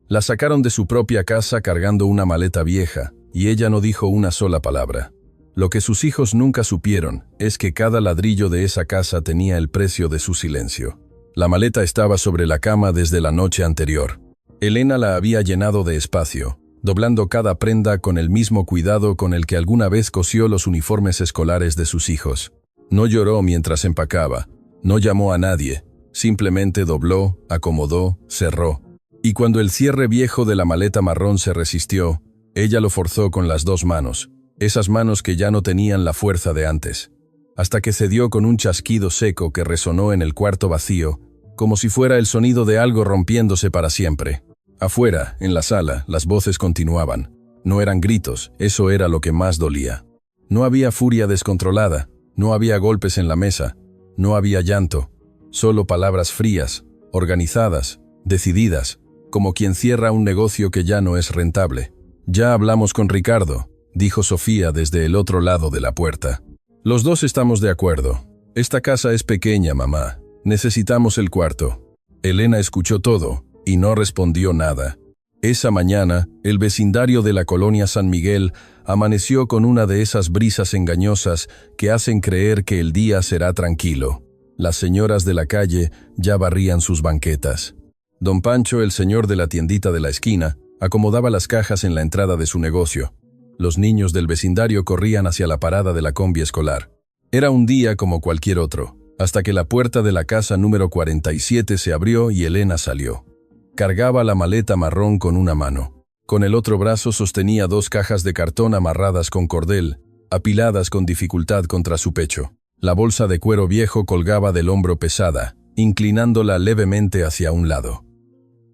La sacaron de su propia casa cargando una maleta vieja, y ella no dijo una sola palabra. Lo que sus hijos nunca supieron es que cada ladrillo de esa casa tenía el precio de su silencio. La maleta estaba sobre la cama desde la noche anterior. Elena la había llenado de espacio, doblando cada prenda con el mismo cuidado con el que alguna vez cosió los uniformes escolares de sus hijos. No lloró mientras empacaba, no llamó a nadie, simplemente dobló, acomodó, cerró. Y cuando el cierre viejo de la maleta marrón se resistió, ella lo forzó con las dos manos, esas manos que ya no tenían la fuerza de antes, hasta que cedió con un chasquido seco que resonó en el cuarto vacío, como si fuera el sonido de algo rompiéndose para siempre. Afuera, en la sala, las voces continuaban. No eran gritos, eso era lo que más dolía. No había furia descontrolada, no había golpes en la mesa, no había llanto, solo palabras frías, organizadas, decididas, como quien cierra un negocio que ya no es rentable. «Ya hablamos con Ricardo», dijo Sofía desde el otro lado de la puerta. «Los dos estamos de acuerdo. Esta casa es pequeña, mamá. Necesitamos el cuarto». Elena escuchó todo y no respondió nada. Esa mañana, el vecindario de la colonia San Miguel amaneció con una de esas brisas engañosas que hacen creer que el día será tranquilo. Las señoras de la calle ya barrían sus banquetas. Don Pancho, el señor de la tiendita de la esquina, acomodaba las cajas en la entrada de su negocio. Los niños del vecindario corrían hacia la parada de la combi escolar. Era un día como cualquier otro, hasta que la puerta de la casa número 47 se abrió y Elena salió. Cargaba la maleta marrón con una mano. Con el otro brazo sostenía 2 cajas de cartón amarradas con cordel, apiladas con dificultad contra su pecho. La bolsa de cuero viejo colgaba del hombro pesada, inclinándola levemente hacia un lado.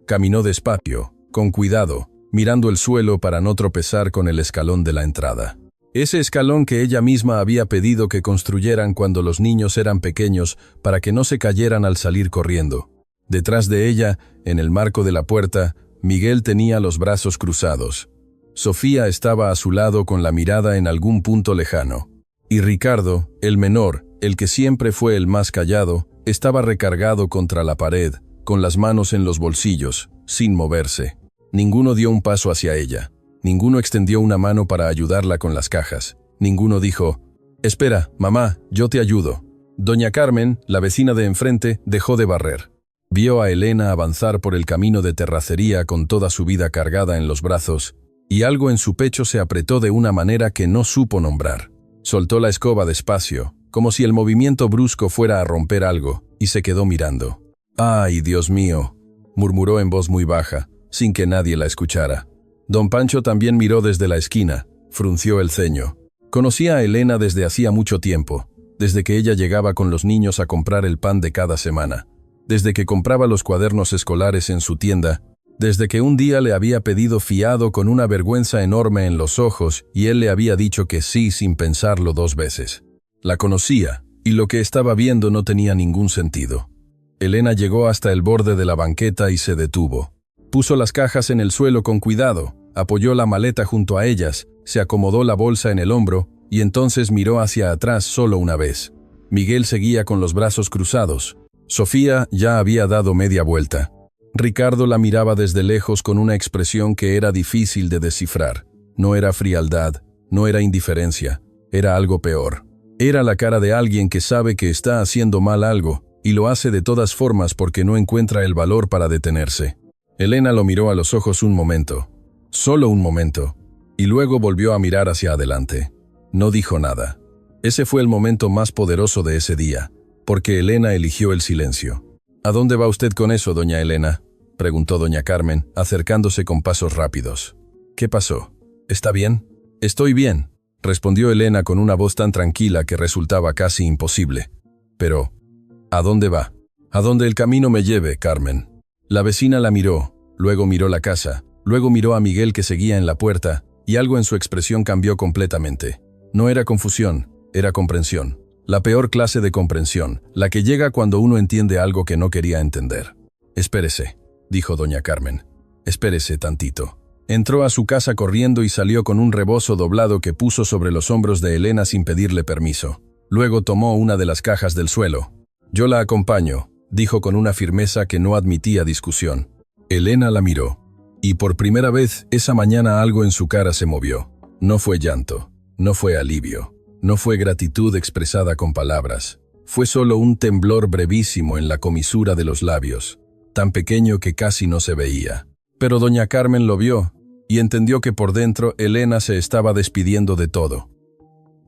Caminó despacio, con cuidado, mirando el suelo para no tropezar con el escalón de la entrada. Ese escalón que ella misma había pedido que construyeran cuando los niños eran pequeños para que no se cayeran al salir corriendo. Detrás de ella, en el marco de la puerta, Miguel tenía los brazos cruzados. Sofía estaba a su lado con la mirada en algún punto lejano. Y Ricardo, el menor, el que siempre fue el más callado, estaba recargado contra la pared, con las manos en los bolsillos, sin moverse. Ninguno dio un paso hacia ella. Ninguno extendió una mano para ayudarla con las cajas. Ninguno dijo: «Espera, mamá, yo te ayudo». Doña Carmen, la vecina de enfrente, dejó de barrer. Vio a Elena avanzar por el camino de terracería con toda su vida cargada en los brazos, y algo en su pecho se apretó de una manera que no supo nombrar. Soltó la escoba despacio, como si el movimiento brusco fuera a romper algo, y se quedó mirando. «¡Ay, Dios mío!», murmuró en voz muy baja, sin que nadie la escuchara. Don Pancho también miró desde la esquina, frunció el ceño. Conocía a Elena desde hacía mucho tiempo, desde que ella llegaba con los niños a comprar el pan de cada semana, desde que compraba los cuadernos escolares en su tienda, desde que un día le había pedido fiado con una vergüenza enorme en los ojos y él le había dicho que sí sin pensarlo 2 veces. La conocía, y lo que estaba viendo no tenía ningún sentido. Elena llegó hasta el borde de la banqueta y se detuvo. Puso las cajas en el suelo con cuidado, apoyó la maleta junto a ellas, se acomodó la bolsa en el hombro y entonces miró hacia atrás solo una vez. Miguel seguía con los brazos cruzados. Sofía ya había dado media vuelta. Ricardo la miraba desde lejos con una expresión que era difícil de descifrar. No era frialdad, no era indiferencia, era algo peor. Era la cara de alguien que sabe que está haciendo mal algo, y lo hace de todas formas porque no encuentra el valor para detenerse. Elena lo miró a los ojos un momento, solo un momento, y luego volvió a mirar hacia adelante. No dijo nada. Ese fue el momento más poderoso de ese día, porque Elena eligió el silencio. «¿A dónde va usted con eso, doña Elena?», preguntó doña Carmen, acercándose con pasos rápidos. «¿Qué pasó? ¿Está bien?». «Estoy bien», respondió Elena con una voz tan tranquila que resultaba casi imposible. «Pero, ¿a dónde va?». «A donde el camino me lleve, Carmen». La vecina la miró, luego miró la casa, luego miró a Miguel que seguía en la puerta, y algo en su expresión cambió completamente. No era confusión, era comprensión. La peor clase de comprensión, la que llega cuando uno entiende algo que no quería entender. «Espérese», dijo doña Carmen. «Espérese tantito». Entró a su casa corriendo y salió con un rebozo doblado que puso sobre los hombros de Elena sin pedirle permiso. Luego tomó una de las cajas del suelo. «Yo la acompaño», dijo con una firmeza que no admitía discusión. Elena la miró. Y por primera vez, esa mañana algo en su cara se movió. No fue llanto, no fue alivio, no fue gratitud expresada con palabras. Fue solo un temblor brevísimo en la comisura de los labios, tan pequeño que casi no se veía. Pero doña Carmen lo vio y entendió que por dentro Elena se estaba despidiendo de todo.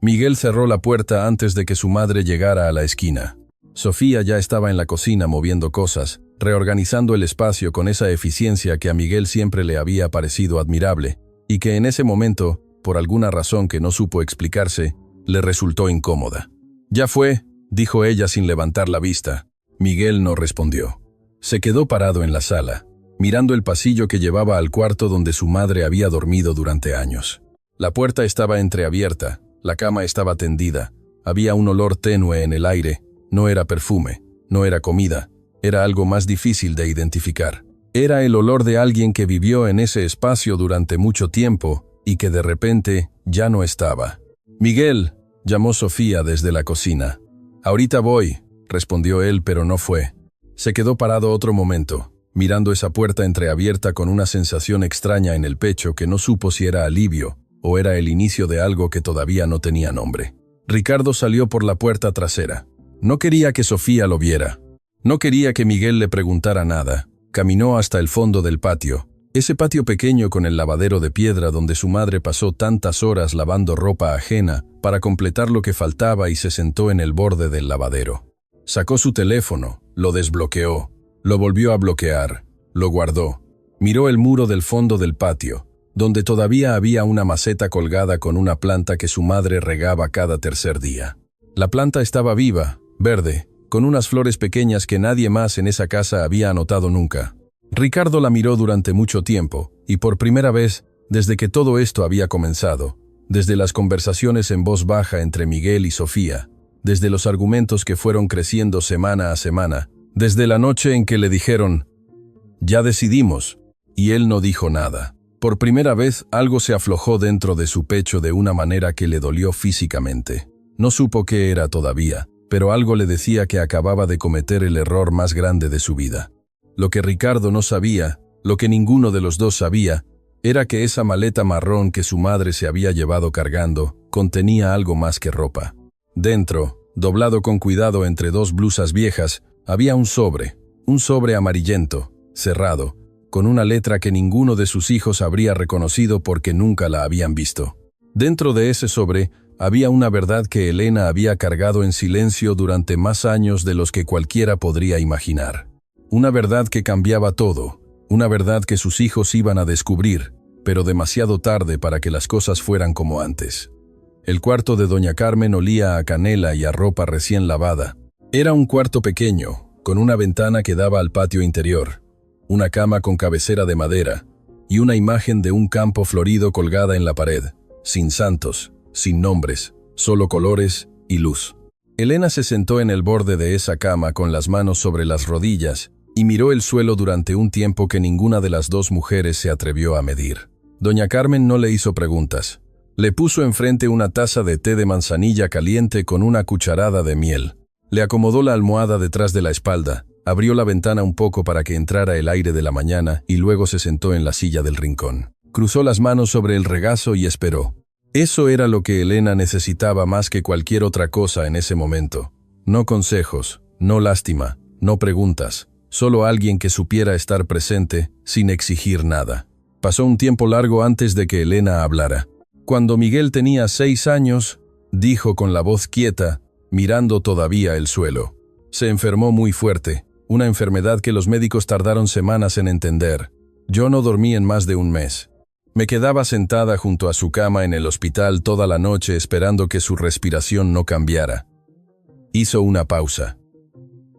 Miguel cerró la puerta antes de que su madre llegara a la esquina. Sofía ya estaba en la cocina moviendo cosas, reorganizando el espacio con esa eficiencia que a Miguel siempre le había parecido admirable, y que en ese momento, por alguna razón que no supo explicarse, le resultó incómoda. «Ya fue», dijo ella sin levantar la vista. Miguel no respondió. Se quedó parado en la sala, mirando el pasillo que llevaba al cuarto donde su madre había dormido durante años. La puerta estaba entreabierta, la cama estaba tendida, había un olor tenue en el aire, no era perfume, no era comida, era algo más difícil de identificar. Era el olor de alguien que vivió en ese espacio durante mucho tiempo y que de repente ya no estaba. «Miguel», llamó Sofía desde la cocina. «Ahorita voy», respondió él, pero no fue. Se quedó parado otro momento, mirando esa puerta entreabierta con una sensación extraña en el pecho que no supo si era alivio o era el inicio de algo que todavía no tenía nombre. Ricardo salió por la puerta trasera. No quería que Sofía lo viera. No quería que Miguel le preguntara nada. Caminó hasta el fondo del patio, ese patio pequeño con el lavadero de piedra donde su madre pasó tantas horas lavando ropa ajena para completar lo que faltaba, y se sentó en el borde del lavadero. Sacó su teléfono, lo desbloqueó, lo volvió a bloquear, lo guardó. Miró el muro del fondo del patio, donde todavía había una maceta colgada con una planta que su madre regaba cada tercer día. La planta estaba viva, verde, con unas flores pequeñas que nadie más en esa casa había notado nunca. Ricardo la miró durante mucho tiempo, y por primera vez, desde que todo esto había comenzado, desde las conversaciones en voz baja entre Miguel y Sofía, desde los argumentos que fueron creciendo semana a semana, desde la noche en que le dijeron, «Ya decidimos», y él no dijo nada. Por primera vez algo se aflojó dentro de su pecho de una manera que le dolió físicamente. No supo qué era todavía, pero algo le decía que acababa de cometer el error más grande de su vida. Lo que Ricardo no sabía, lo que ninguno de los dos sabía, era que esa maleta marrón que su madre se había llevado cargando contenía algo más que ropa. Dentro, doblado con cuidado entre dos blusas viejas, había un sobre amarillento, cerrado, con una letra que ninguno de sus hijos habría reconocido porque nunca la habían visto. Dentro de ese sobre había una verdad que Elena había cargado en silencio durante más años de los que cualquiera podría imaginar. Una verdad que cambiaba todo, una verdad que sus hijos iban a descubrir, pero demasiado tarde para que las cosas fueran como antes. El cuarto de doña Carmen olía a canela y a ropa recién lavada. Era un cuarto pequeño, con una ventana que daba al patio interior, una cama con cabecera de madera y una imagen de un campo florido colgada en la pared, sin santos, sin nombres, solo colores y luz. Elena se sentó en el borde de esa cama con las manos sobre las rodillas y miró el suelo durante un tiempo que ninguna de las dos mujeres se atrevió a medir. Doña Carmen no le hizo preguntas. Le puso enfrente una taza de té de manzanilla caliente con una cucharada de miel. Le acomodó la almohada detrás de la espalda, abrió la ventana un poco para que entrara el aire de la mañana y luego se sentó en la silla del rincón. Cruzó las manos sobre el regazo y esperó. Eso era lo que Elena necesitaba más que cualquier otra cosa en ese momento. No consejos, no lástima, no preguntas, solo alguien que supiera estar presente sin exigir nada. Pasó un tiempo largo antes de que Elena hablara. Cuando Miguel tenía 6 años, dijo con la voz quieta, mirando todavía el suelo. Se enfermó muy fuerte, una enfermedad que los médicos tardaron semanas en entender. Yo no dormí en más de un mes. Me quedaba sentada junto a su cama en el hospital toda la noche esperando que su respiración no cambiara. Hizo una pausa.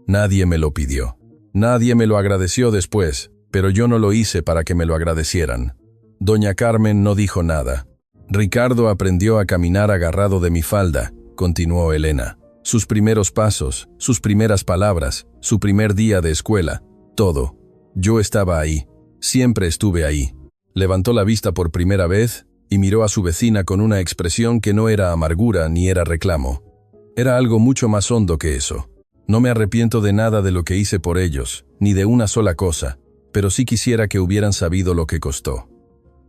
Nadie me lo pidió. Nadie me lo agradeció después, pero yo no lo hice para que me lo agradecieran. Doña Carmen no dijo nada. Ricardo aprendió a caminar agarrado de mi falda, continuó Elena. Sus primeros pasos, sus primeras palabras, su primer día de escuela, todo. Yo estaba ahí. Siempre estuve ahí. Levantó la vista por primera vez y miró a su vecina con una expresión que no era amargura ni era reclamo. Era algo mucho más hondo que eso. No me arrepiento de nada de lo que hice por ellos, ni de una sola cosa. pero sí quisiera que hubieran sabido lo que costó.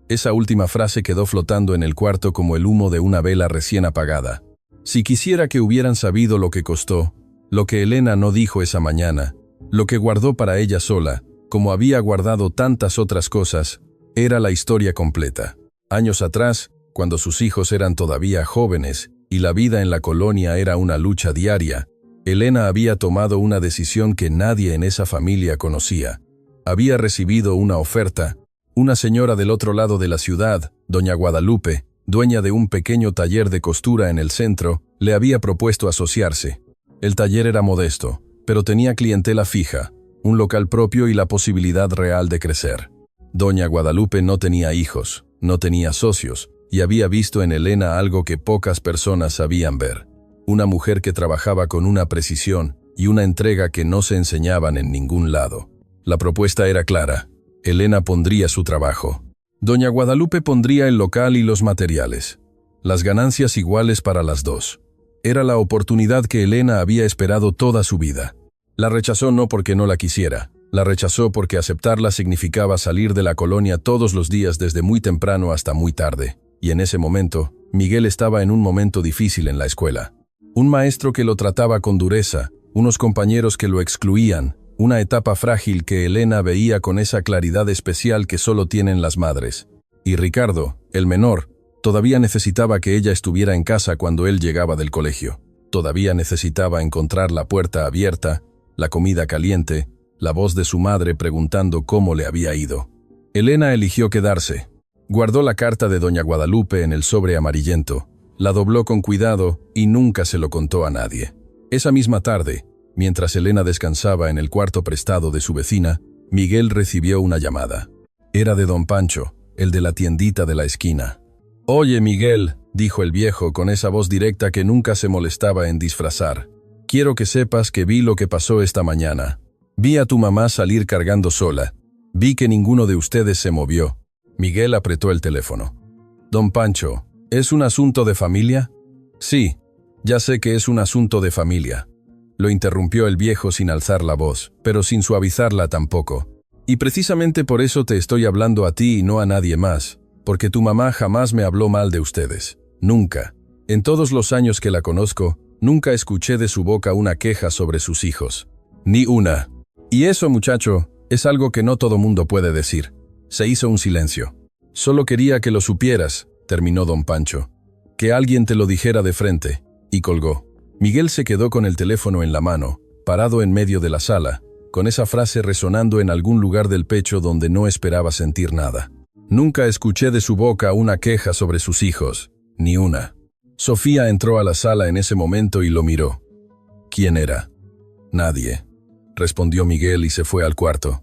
Esa última frase quedó flotando en el cuarto como el humo de una vela recién apagada. Si quisiera que hubieran sabido lo que costó, lo que Elena no dijo esa mañana, lo que guardó para ella sola, como había guardado tantas otras cosas, era la historia completa. Años atrás, cuando sus hijos eran todavía jóvenes y la vida en la colonia era una lucha diaria, Elena había tomado una decisión que nadie en esa familia conocía. Había recibido una oferta. Una señora del otro lado de la ciudad, doña Guadalupe, dueña de un pequeño taller de costura en el centro, le había propuesto asociarse. El taller era modesto, pero tenía clientela fija, un local propio y la posibilidad real de crecer. Doña Guadalupe no tenía hijos, no tenía socios, y había visto en Elena algo que pocas personas sabían ver. Una mujer que trabajaba con una precisión y una entrega que no se enseñaban en ningún lado. La propuesta era clara. Elena pondría su trabajo. Doña Guadalupe pondría el local y los materiales. Las ganancias iguales para las dos. Era la oportunidad que Elena había esperado toda su vida. La rechazó no porque no la quisiera. La rechazó porque aceptarla significaba salir de la colonia todos los días desde muy temprano hasta muy tarde. Y en ese momento, Miguel estaba en un momento difícil en la escuela. Un maestro que lo trataba con dureza, unos compañeros que lo excluían, una etapa frágil que Elena veía con esa claridad especial que solo tienen las madres. Y Ricardo, el menor, todavía necesitaba que ella estuviera en casa cuando él llegaba del colegio. Todavía necesitaba encontrar la puerta abierta, la comida caliente, la voz de su madre preguntando cómo le había ido. Elena eligió quedarse. Guardó la carta de doña Guadalupe en el sobre amarillento, la dobló con cuidado y nunca se lo contó a nadie. Esa misma tarde, mientras Elena descansaba en el cuarto prestado de su vecina, Miguel recibió una llamada. Era de don Pancho, el de la tiendita de la esquina. «Oye, Miguel», dijo el viejo con esa voz directa que nunca se molestaba en disfrazar. «Quiero que sepas que vi lo que pasó esta mañana. Vi a tu mamá salir cargando sola. Vi que ninguno de ustedes se movió». Miguel apretó el teléfono. «Don Pancho, ¿es un asunto de familia?» «Sí, ya sé que es un asunto de familia», lo interrumpió el viejo sin alzar la voz, pero sin suavizarla tampoco. «Y precisamente por eso te estoy hablando a ti y no a nadie más, porque tu mamá jamás me habló mal de ustedes. Nunca. En todos los años que la conozco, nunca escuché de su boca una queja sobre sus hijos. Ni una. Y eso, muchacho, es algo que no todo mundo puede decir». Se hizo un silencio. «Solo quería que lo supieras», terminó don Pancho. «Que alguien te lo dijera de frente», y colgó. Miguel se quedó con el teléfono en la mano, parado en medio de la sala, con esa frase resonando en algún lugar del pecho donde no esperaba sentir nada. «Nunca escuché de su boca una queja sobre sus hijos, ni una». Sofía entró a la sala en ese momento y lo miró. «¿Quién era?» «Nadie», respondió Miguel y se fue al cuarto.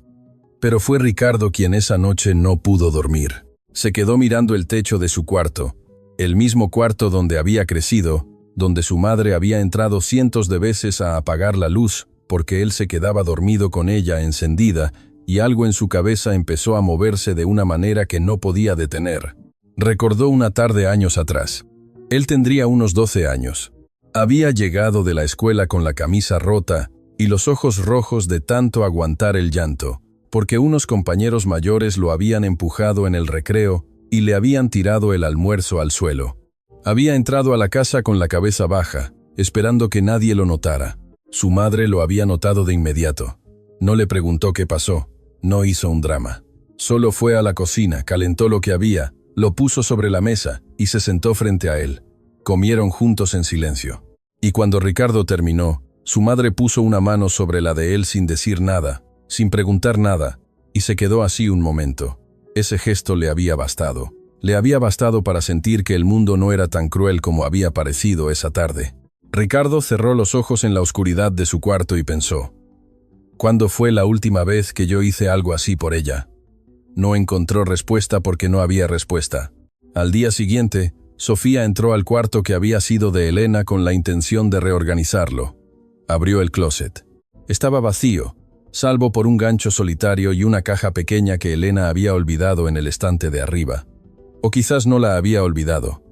Pero fue Ricardo quien esa noche no pudo dormir. Se quedó mirando el techo de su cuarto, el mismo cuarto donde había crecido, donde su madre había entrado cientos de veces a apagar la luz porque él se quedaba dormido con ella encendida y algo en su cabeza empezó a moverse de una manera que no podía detener. Recordó una tarde años atrás. Él tendría unos 12 años. Había llegado de la escuela con la camisa rota y los ojos rojos de tanto aguantar el llanto, porque unos compañeros mayores lo habían empujado en el recreo y le habían tirado el almuerzo al suelo. Había entrado a la casa con la cabeza baja, esperando que nadie lo notara. Su madre lo había notado de inmediato. No le preguntó qué pasó, no hizo un drama. Solo fue a la cocina, calentó lo que había, lo puso sobre la mesa y se sentó frente a él. Comieron juntos en silencio. Y cuando Ricardo terminó, su madre puso una mano sobre la de él sin decir nada, sin preguntar nada, y se quedó así un momento. Ese gesto le había bastado. Le había bastado para sentir que el mundo no era tan cruel como había parecido esa tarde. Ricardo cerró los ojos en la oscuridad de su cuarto y pensó: ¿cuándo fue la última vez que yo hice algo así por ella? No encontró respuesta porque no había respuesta. Al día siguiente, Sofía entró al cuarto que había sido de Elena con la intención de reorganizarlo. Abrió el closet. Estaba vacío, salvo por un gancho solitario y una caja pequeña que Elena había olvidado en el estante de arriba. O quizás no la había olvidado.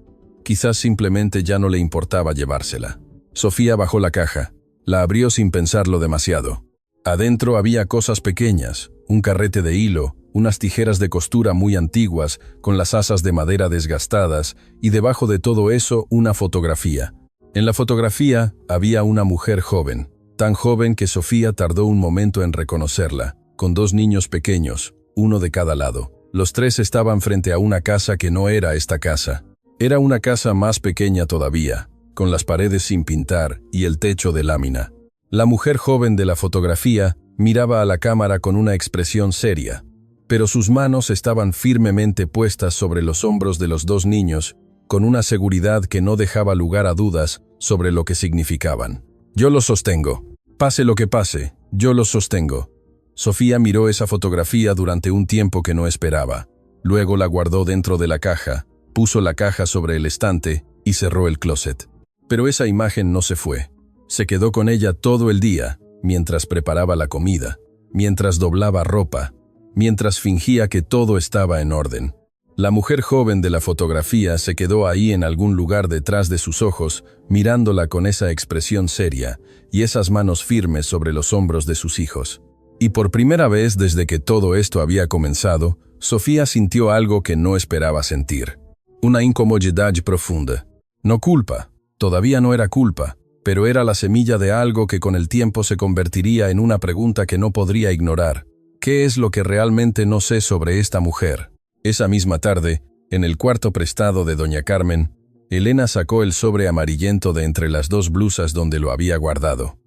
Quizás simplemente ya no le importaba llevársela. Sofía bajó la caja. La abrió sin pensarlo demasiado. Adentro había cosas pequeñas, un carrete de hilo, unas tijeras de costura muy antiguas, con las asas de madera desgastadas, y debajo de todo eso una fotografía. En la fotografía había una mujer joven, tan joven que Sofía tardó un momento en reconocerla, con 2 niños pequeños, uno de cada lado. Los 3 estaban frente a una casa que no era esta casa. Era una casa más pequeña todavía, con las paredes sin pintar y el techo de lámina. La mujer joven de la fotografía miraba a la cámara con una expresión seria, pero sus manos estaban firmemente puestas sobre los hombros de los 2 niños, con una seguridad que no dejaba lugar a dudas sobre lo que significaban. «Yo los sostengo. Pase lo que pase, yo los sostengo». Sofía miró esa fotografía durante un tiempo que no esperaba. Luego la guardó dentro de la caja, puso la caja sobre el estante y cerró el closet. Pero esa imagen no se fue. Se quedó con ella todo el día, mientras preparaba la comida, mientras doblaba ropa, mientras fingía que todo estaba en orden. La mujer joven de la fotografía se quedó ahí en algún lugar detrás de sus ojos, mirándola con esa expresión seria y esas manos firmes sobre los hombros de sus hijos. Y por primera vez desde que todo esto había comenzado, Sofía sintió algo que no esperaba sentir. Una incomodidad profunda. No culpa, todavía no era culpa, pero era la semilla de algo que con el tiempo se convertiría en una pregunta que no podría ignorar. ¿Qué es lo que realmente no sé sobre esta mujer? Esa misma tarde, en el cuarto prestado de doña Carmen, Elena sacó el sobre amarillento de entre las 2 blusas donde lo había guardado.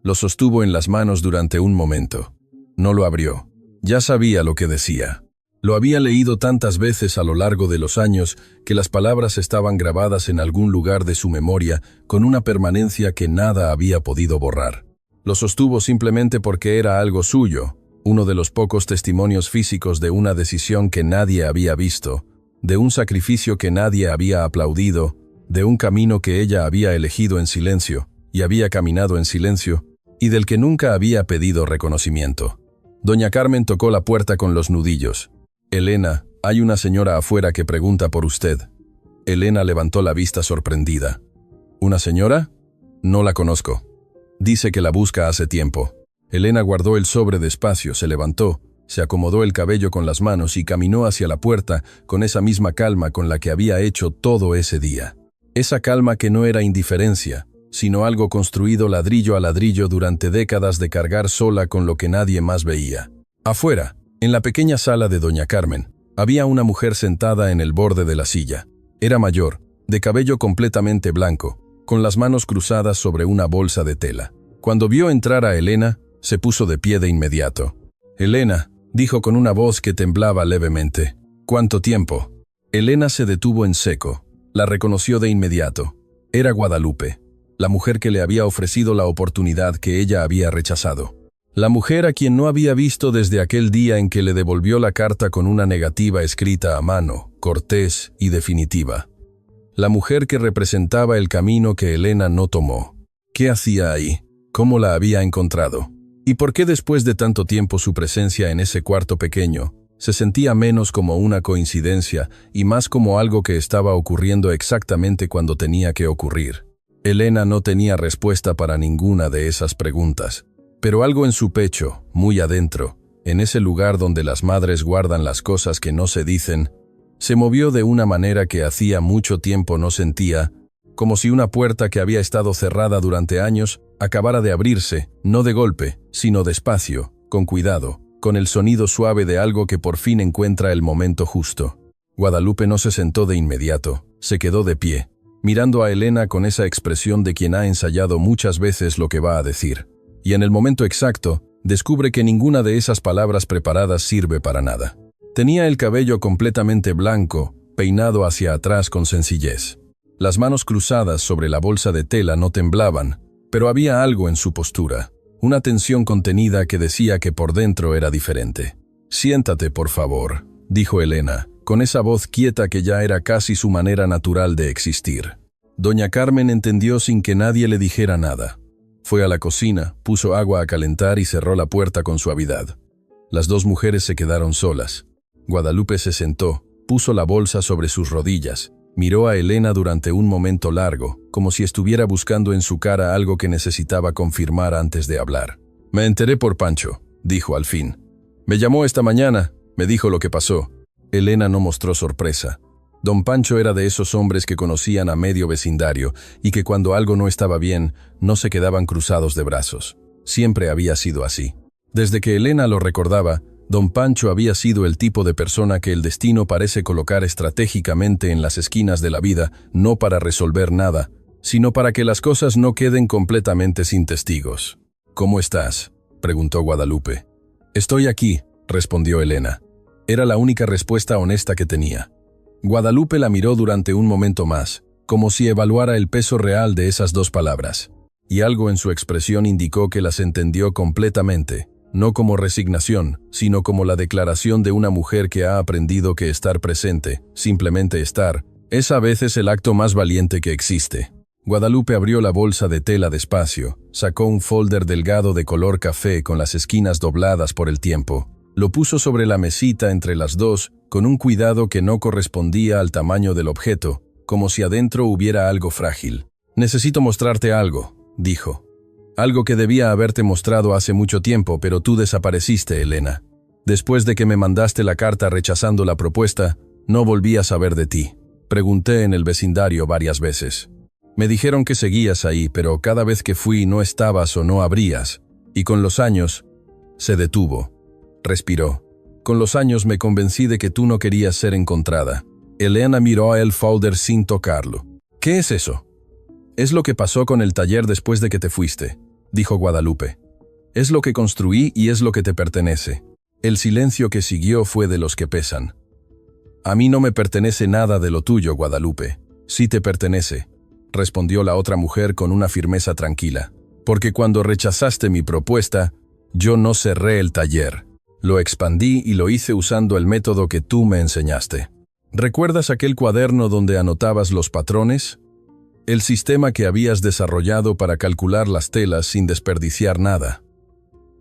Lo sostuvo en las manos durante un momento. No lo abrió. Ya sabía lo que decía. Lo había leído tantas veces a lo largo de los años que las palabras estaban grabadas en algún lugar de su memoria con una permanencia que nada había podido borrar. Lo sostuvo simplemente porque era algo suyo, uno de los pocos testimonios físicos de una decisión que nadie había visto, de un sacrificio que nadie había aplaudido, de un camino que ella había elegido en silencio, y había caminado en silencio, y del que nunca había pedido reconocimiento. Doña Carmen tocó la puerta con los nudillos. «Elena, hay una señora afuera que pregunta por usted». Elena levantó la vista sorprendida. «¿Una señora? No la conozco. Dice que la busca hace tiempo». Elena guardó el sobre despacio, se levantó, se acomodó el cabello con las manos y caminó hacia la puerta con esa misma calma con la que había hecho todo ese día. Esa calma que no era indiferencia, sino algo construido ladrillo a ladrillo durante décadas de cargar sola con lo que nadie más veía. Afuera, en la pequeña sala de doña Carmen, había una mujer sentada en el borde de la silla. Era mayor, de cabello completamente blanco, con las manos cruzadas sobre una bolsa de tela. Cuando vio entrar a Elena, se puso de pie de inmediato. «Elena», dijo con una voz que temblaba levemente. «¿Cuánto tiempo?» Elena se detuvo en seco. La reconoció de inmediato. Era Guadalupe, la mujer que le había ofrecido la oportunidad que ella había rechazado. La mujer a quien no había visto desde aquel día en que le devolvió la carta con una negativa escrita a mano, cortés y definitiva. La mujer que representaba el camino que Elena no tomó. ¿Qué hacía ahí? ¿Cómo la había encontrado? ¿Y por qué después de tanto tiempo su presencia en ese cuarto pequeño se sentía menos como una coincidencia y más como algo que estaba ocurriendo exactamente cuando tenía que ocurrir? Elena no tenía respuesta para ninguna de esas preguntas, pero algo en su pecho, muy adentro, en ese lugar donde las madres guardan las cosas que no se dicen, se movió de una manera que hacía mucho tiempo no sentía, como si una puerta que había estado cerrada durante años acabara de abrirse, no de golpe, sino despacio, con cuidado, con el sonido suave de algo que por fin encuentra el momento justo. Guadalupe no se sentó de inmediato, se quedó de pie, mirando a Elena con esa expresión de quien ha ensayado muchas veces lo que va a decir. Y en el momento exacto, descubre que ninguna de esas palabras preparadas sirve para nada. Tenía el cabello completamente blanco, peinado hacia atrás con sencillez. Las manos cruzadas sobre la bolsa de tela no temblaban, pero había algo en su postura, una tensión contenida que decía que por dentro era diferente. «Siéntate, por favor», dijo Elena, con esa voz quieta que ya era casi su manera natural de existir. Doña Carmen entendió sin que nadie le dijera nada. Fue a la cocina, puso agua a calentar y cerró la puerta con suavidad. Las 2 mujeres se quedaron solas. Guadalupe se sentó, puso la bolsa sobre sus rodillas, miró a Elena durante un momento largo, como si estuviera buscando en su cara algo que necesitaba confirmar antes de hablar. «Me enteré por Pancho», dijo al fin. Me llamó esta mañana, me dijo lo que pasó. Elena no mostró sorpresa. Don Pancho era de esos hombres que conocían a medio vecindario y que cuando algo no estaba bien, no se quedaban cruzados de brazos. Siempre había sido así. Desde que Elena lo recordaba, Don Pancho había sido el tipo de persona que el destino parece colocar estratégicamente en las esquinas de la vida, no para resolver nada, sino para que las cosas no queden completamente sin testigos. «¿Cómo estás?», preguntó Guadalupe. «Estoy aquí», respondió Elena. Era la única respuesta honesta que tenía. Guadalupe la miró durante un momento más, como si evaluara el peso real de esas dos palabras, y algo en su expresión indicó que las entendió completamente, no como resignación, sino como la declaración de una mujer que ha aprendido que estar presente, simplemente estar, es a veces el acto más valiente que existe. Guadalupe abrió la bolsa de tela despacio, sacó un folder delgado de color café con las esquinas dobladas por el tiempo. Lo puso sobre la mesita entre las dos, con un cuidado que no correspondía al tamaño del objeto, como si adentro hubiera algo frágil. «Necesito mostrarte algo», dijo. «Algo que debía haberte mostrado hace mucho tiempo, pero tú desapareciste, Elena. Después de que me mandaste la carta rechazando la propuesta, no volví a saber de ti. Pregunté en el vecindario varias veces. Me dijeron que seguías ahí, pero cada vez que fui no estabas o no abrías. Y con los años...» Se detuvo. Respiró. «Con los años me convencí de que tú no querías ser encontrada». Elena miró el folder sin tocarlo. «¿Qué es eso?» «Es lo que pasó con el taller después de que te fuiste», dijo Guadalupe. «Es lo que construí y es lo que te pertenece». El silencio que siguió fue de los que pesan. «A mí no me pertenece nada de lo tuyo, Guadalupe. Sí te pertenece», respondió la otra mujer con una firmeza tranquila. «Porque cuando rechazaste mi propuesta, yo no cerré el taller. Lo expandí y lo hice usando el método que tú me enseñaste. ¿Recuerdas aquel cuaderno donde anotabas los patrones? El sistema que habías desarrollado para calcular las telas sin desperdiciar nada».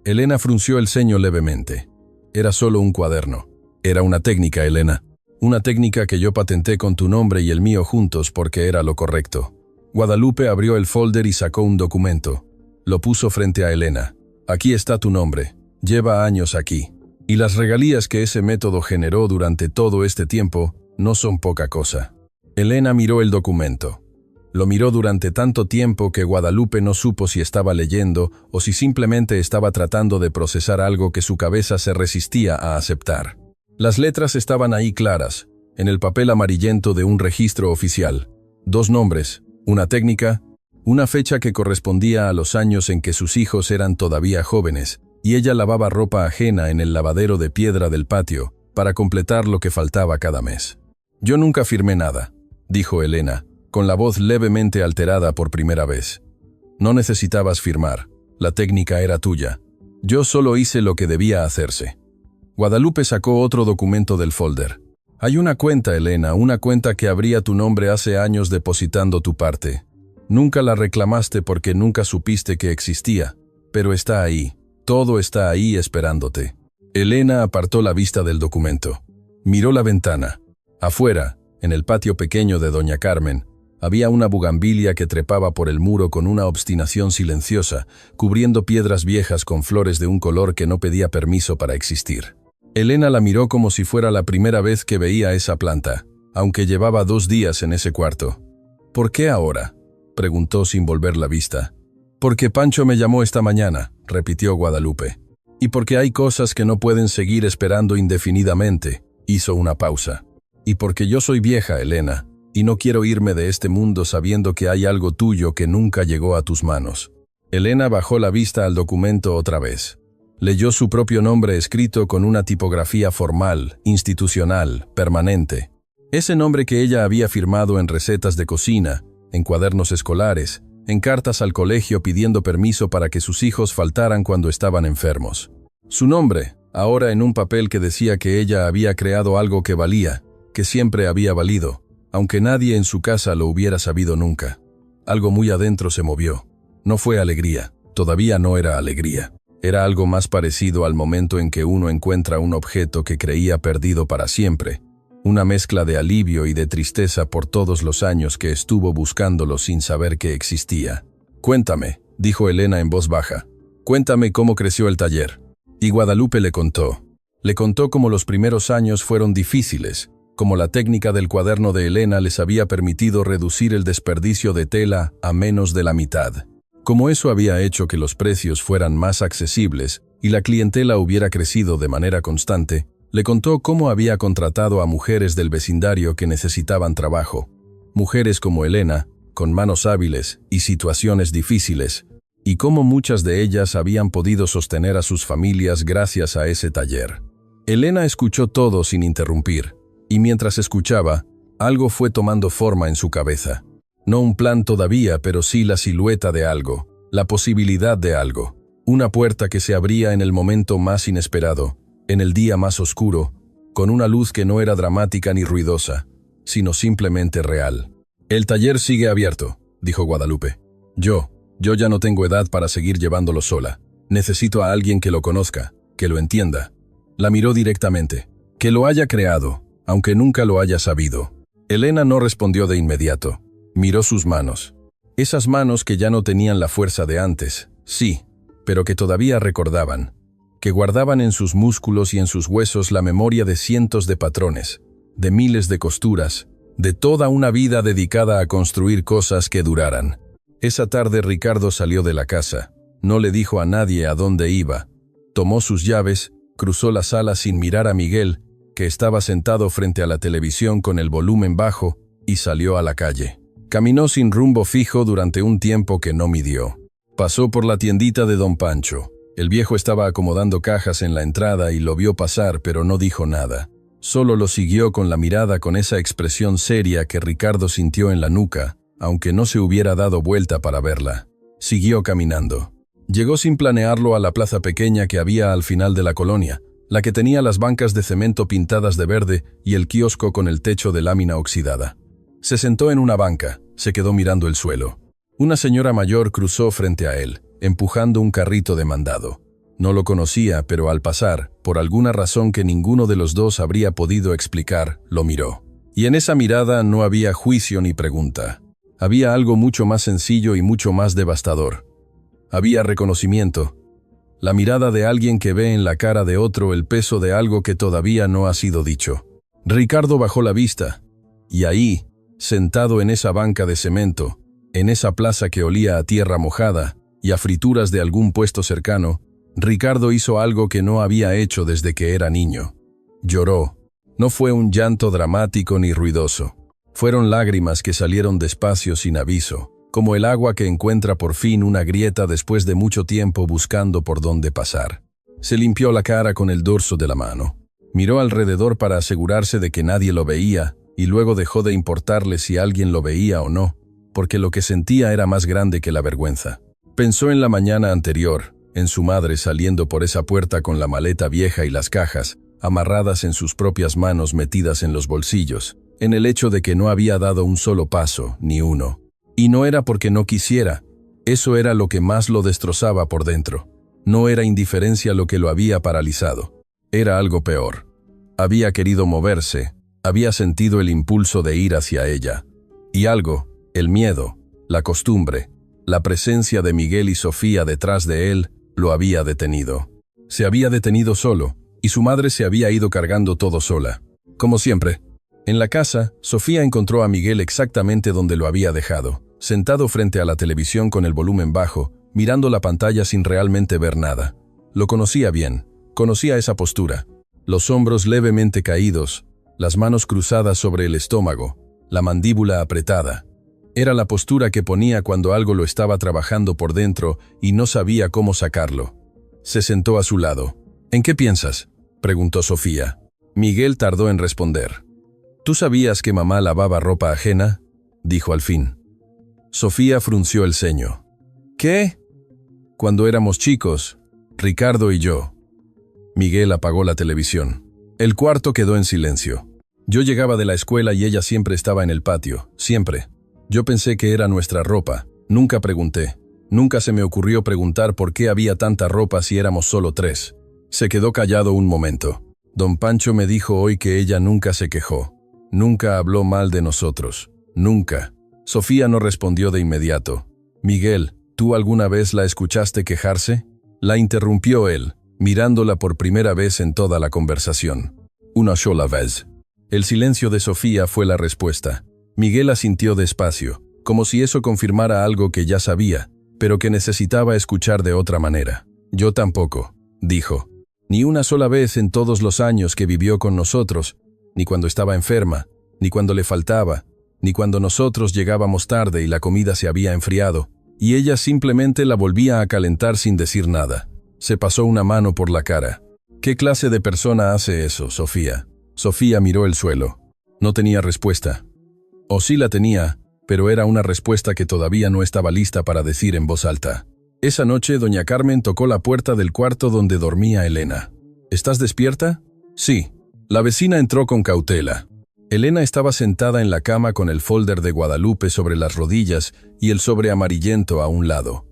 Elena frunció el ceño levemente. «Era solo un cuaderno. Era una técnica, Elena. Una técnica que yo patenté con tu nombre y el mío juntos porque era lo correcto». Guadalupe abrió el folder y sacó un documento. Lo puso frente a Elena. «Aquí está tu nombre. Lleva años aquí. Y las regalías que ese método generó durante todo este tiempo no son poca cosa». Elena miró el documento. Lo miró durante tanto tiempo que Guadalupe no supo si estaba leyendo o si simplemente estaba tratando de procesar algo que su cabeza se resistía a aceptar. Las letras estaban ahí claras, en el papel amarillento de un registro oficial. 2 nombres, una técnica, una fecha que correspondía a los años en que sus hijos eran todavía jóvenes, y ella lavaba ropa ajena en el lavadero de piedra del patio para completar lo que faltaba cada mes. «Yo nunca firmé nada», dijo Elena, con la voz levemente alterada por primera vez. «No necesitabas firmar. La técnica era tuya. Yo solo hice lo que debía hacerse». Guadalupe sacó otro documento del folder. «Hay una cuenta, Elena, una cuenta que abría tu nombre hace años depositando tu parte. Nunca la reclamaste porque nunca supiste que existía, pero está ahí. Todo está ahí esperándote». Elena apartó la vista del documento. Miró la ventana. Afuera, en el patio pequeño de Doña Carmen, había una bugambilia que trepaba por el muro con una obstinación silenciosa, cubriendo piedras viejas con flores de un color que no pedía permiso para existir. Elena la miró como si fuera la primera vez que veía esa planta, aunque llevaba 2 días en ese cuarto. «¿Por qué ahora?», preguntó sin volver la vista. «Porque Pancho me llamó esta mañana», repitió Guadalupe. «Y porque hay cosas que no pueden seguir esperando indefinidamente», hizo una pausa. «Y porque yo soy vieja, Elena, y no quiero irme de este mundo sabiendo que hay algo tuyo que nunca llegó a tus manos». Elena bajó la vista al documento otra vez. Leyó su propio nombre escrito con una tipografía formal, institucional, permanente. Ese nombre que ella había firmado en recetas de cocina, en cuadernos escolares, en cartas al colegio pidiendo permiso para que sus hijos faltaran cuando estaban enfermos. Su nombre, ahora en un papel que decía que ella había creado algo que valía, que siempre había valido, aunque nadie en su casa lo hubiera sabido nunca. Algo muy adentro se movió. No fue alegría, todavía no era alegría. Era algo más parecido al momento en que uno encuentra un objeto que creía perdido para siempre. Una mezcla de alivio y de tristeza por todos los años que estuvo buscándolo sin saber que existía. «Cuéntame», dijo Elena en voz baja. «Cuéntame cómo creció el taller». Y Guadalupe le contó. Le contó cómo los primeros años fueron difíciles, cómo la técnica del cuaderno de Elena les había permitido reducir el desperdicio de tela a menos de la mitad. Cómo eso había hecho que los precios fueran más accesibles y la clientela hubiera crecido de manera constante. Le contó cómo había contratado a mujeres del vecindario que necesitaban trabajo. Mujeres como Elena, con manos hábiles y situaciones difíciles, y cómo muchas de ellas habían podido sostener a sus familias gracias a ese taller. Elena escuchó todo sin interrumpir, y mientras escuchaba, algo fue tomando forma en su cabeza. No un plan todavía, pero sí la silueta de algo, la posibilidad de algo. Una puerta que se abría en el momento más inesperado, en el día más oscuro, con una luz que no era dramática ni ruidosa, sino simplemente real. «El taller sigue abierto», dijo Guadalupe. Yo ya no tengo edad para seguir llevándolo sola. Necesito a alguien que lo conozca, que lo entienda». La miró directamente. «Que lo haya creado, aunque nunca lo haya sabido». Elena no respondió de inmediato. Miró sus manos. Esas manos que ya no tenían la fuerza de antes, sí, pero que todavía recordaban, que guardaban en sus músculos y en sus huesos la memoria de cientos de patrones, de miles de costuras, de toda una vida dedicada a construir cosas que duraran. Esa tarde Ricardo salió de la casa, no le dijo a nadie a dónde iba. Tomó sus llaves, cruzó la sala sin mirar a Miguel, que estaba sentado frente a la televisión con el volumen bajo, y salió a la calle. Caminó sin rumbo fijo durante un tiempo que no midió. Pasó por la tiendita de Don Pancho. El viejo estaba acomodando cajas en la entrada y lo vio pasar, pero no dijo nada. Solo lo siguió con la mirada con esa expresión seria que Ricardo sintió en la nuca, aunque no se hubiera dado vuelta para verla. Siguió caminando. Llegó sin planearlo a la plaza pequeña que había al final de la colonia, la que tenía las bancas de cemento pintadas de verde y el kiosco con el techo de lámina oxidada. Se sentó en una banca, se quedó mirando el suelo. Una señora mayor cruzó frente a él, empujando un carrito de mandado. No lo conocía, pero al pasar, por alguna razón que ninguno de los dos habría podido explicar, lo miró. Y en esa mirada no había juicio ni pregunta. Había algo mucho más sencillo y mucho más devastador. Había reconocimiento. La mirada de alguien que ve en la cara de otro el peso de algo que todavía no ha sido dicho. Ricardo bajó la vista, y ahí, sentado en esa banca de cemento, en esa plaza que olía a tierra mojada y a frituras de algún puesto cercano, Ricardo hizo algo que no había hecho desde que era niño. Lloró. No fue un llanto dramático ni ruidoso. Fueron lágrimas que salieron despacio sin aviso, como el agua que encuentra por fin una grieta después de mucho tiempo buscando por dónde pasar. Se limpió la cara con el dorso de la mano. Miró alrededor para asegurarse de que nadie lo veía, y luego dejó de importarle si alguien lo veía o no, porque lo que sentía era más grande que la vergüenza. Pensó en la mañana anterior, en su madre saliendo por esa puerta con la maleta vieja y las cajas, amarradas en sus propias manos metidas en los bolsillos, en el hecho de que no había dado un solo paso, ni uno. Y no era porque no quisiera, eso era lo que más lo destrozaba por dentro. No era indiferencia lo que lo había paralizado, era algo peor. Había querido moverse, había sentido el impulso de ir hacia ella. Y algo, el miedo, la costumbre, la presencia de Miguel y Sofía detrás de él, lo había detenido. Se había detenido solo, y su madre se había ido cargando todo sola. Como siempre. En la casa, Sofía encontró a Miguel exactamente donde lo había dejado, sentado frente a la televisión con el volumen bajo, mirando la pantalla sin realmente ver nada. Lo conocía bien, conocía esa postura. Los hombros levemente caídos, las manos cruzadas sobre el estómago, la mandíbula apretada. Era la postura que ponía cuando algo lo estaba trabajando por dentro y no sabía cómo sacarlo. Se sentó a su lado. «¿En qué piensas?», preguntó Sofía. Miguel tardó en responder. «¿Tú sabías que mamá lavaba ropa ajena?», dijo al fin. Sofía frunció el ceño. «¿Qué?». «Cuando éramos chicos, Ricardo y yo». Miguel apagó la televisión. El cuarto quedó en silencio. Yo llegaba de la escuela y ella siempre estaba en el patio, siempre. Yo pensé que era nuestra ropa, nunca pregunté. Nunca se me ocurrió preguntar por qué había tanta ropa si éramos solo 3. Se quedó callado un momento. Don Pancho me dijo hoy que ella nunca se quejó. Nunca habló mal de nosotros. Nunca. Sofía no respondió de inmediato. «Miguel, ¿tú alguna vez la escuchaste quejarse?», la interrumpió él. mirándola por primera vez en toda la conversación. Una sola vez. El silencio de Sofía fue la respuesta. Miguel asintió despacio, como si eso confirmara algo que ya sabía, pero que necesitaba escuchar de otra manera. Yo tampoco, dijo. Ni una sola vez en todos los años que vivió con nosotros, ni cuando estaba enferma, ni cuando le faltaba, ni cuando nosotros llegábamos tarde y la comida se había enfriado, y ella simplemente la volvía a calentar sin decir nada. Se pasó una mano por la cara. ¿Qué clase de persona hace eso, Sofía? Sofía miró el suelo. No tenía respuesta. O sí la tenía, pero era una respuesta que todavía no estaba lista para decir en voz alta. Esa noche, doña Carmen tocó la puerta del cuarto donde dormía Elena. ¿Estás despierta? Sí. La vecina entró con cautela. Elena estaba sentada en la cama con el folder de Guadalupe sobre las rodillas y el sobre amarillento a un lado.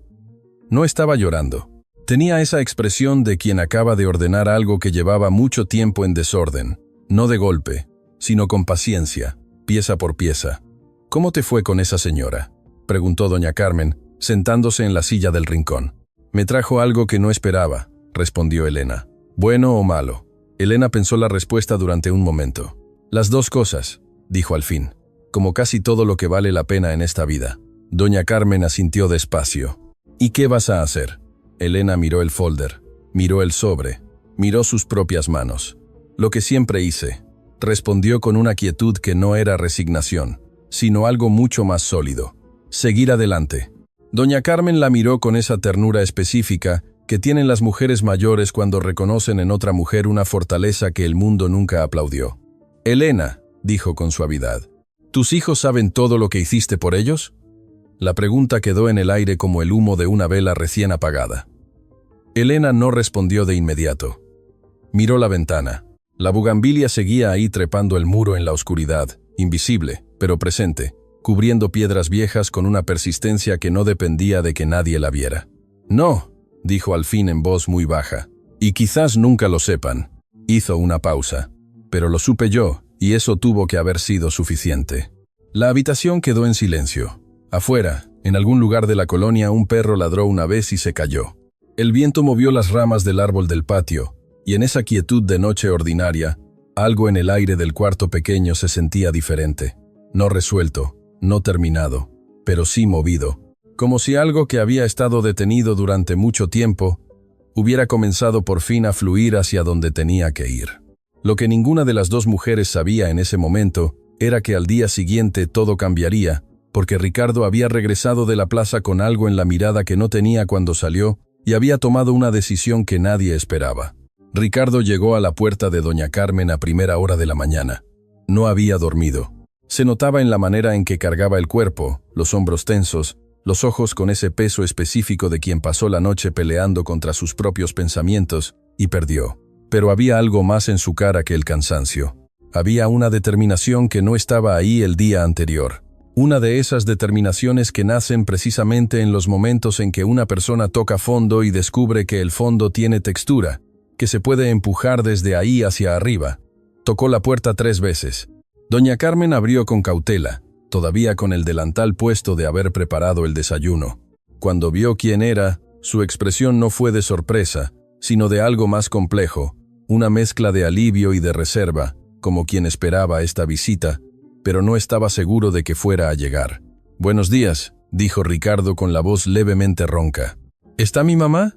No estaba llorando. Tenía esa expresión de quien acaba de ordenar algo que llevaba mucho tiempo en desorden, no de golpe, sino con paciencia, pieza por pieza. ¿Cómo te fue con esa señora?, preguntó doña Carmen, sentándose en la silla del rincón. Me trajo algo que no esperaba, respondió Elena. ¿Bueno o malo? Elena pensó la respuesta durante un momento. Las dos cosas, dijo al fin, como casi todo lo que vale la pena en esta vida. Doña Carmen asintió despacio. ¿Y qué vas a hacer? Elena miró el folder, miró el sobre, miró sus propias manos. Lo que siempre hice, respondió con una quietud que no era resignación, sino algo mucho más sólido. Seguir adelante. Doña Carmen la miró con esa ternura específica que tienen las mujeres mayores cuando reconocen en otra mujer una fortaleza que el mundo nunca aplaudió. Elena, dijo con suavidad, ¿tus hijos saben todo lo que hiciste por ellos? La pregunta quedó en el aire como el humo de una vela recién apagada. Elena no respondió de inmediato. Miró la ventana. La bugambilia seguía ahí trepando el muro en la oscuridad, invisible, pero presente, cubriendo piedras viejas con una persistencia que no dependía de que nadie la viera. No, dijo al fin en voz muy baja, y quizás nunca lo sepan. Hizo una pausa. Pero lo supe yo, y eso tuvo que haber sido suficiente. La habitación quedó en silencio. Afuera, en algún lugar de la colonia, un perro ladró una vez y se cayó. El viento movió las ramas del árbol del patio, y en esa quietud de noche ordinaria, algo en el aire del cuarto pequeño se sentía diferente. No resuelto, no terminado, pero sí movido, como si algo que había estado detenido durante mucho tiempo hubiera comenzado por fin a fluir hacia donde tenía que ir. Lo que ninguna de las dos mujeres sabía en ese momento era que al día siguiente todo cambiaría, porque Ricardo había regresado de la plaza con algo en la mirada que no tenía cuando salió y había tomado una decisión que nadie esperaba. Ricardo llegó a la puerta de doña Carmen a primera hora de la mañana. No había dormido. Se notaba en la manera en que cargaba el cuerpo, los hombros tensos, los ojos con ese peso específico de quien pasó la noche peleando contra sus propios pensamientos y perdió. Pero había algo más en su cara que el cansancio. Había una determinación que no estaba ahí el día anterior. Una de esas determinaciones que nacen precisamente en los momentos en que una persona toca fondo y descubre que el fondo tiene textura, que se puede empujar desde ahí hacia arriba. Tocó la puerta 3 veces. Doña Carmen abrió con cautela, todavía con el delantal puesto de haber preparado el desayuno. Cuando vio quién era, su expresión no fue de sorpresa, sino de algo más complejo, una mezcla de alivio y de reserva, como quien esperaba esta visita, pero no estaba seguro de que fuera a llegar. «Buenos días», dijo Ricardo con la voz levemente ronca. «¿Está mi mamá?»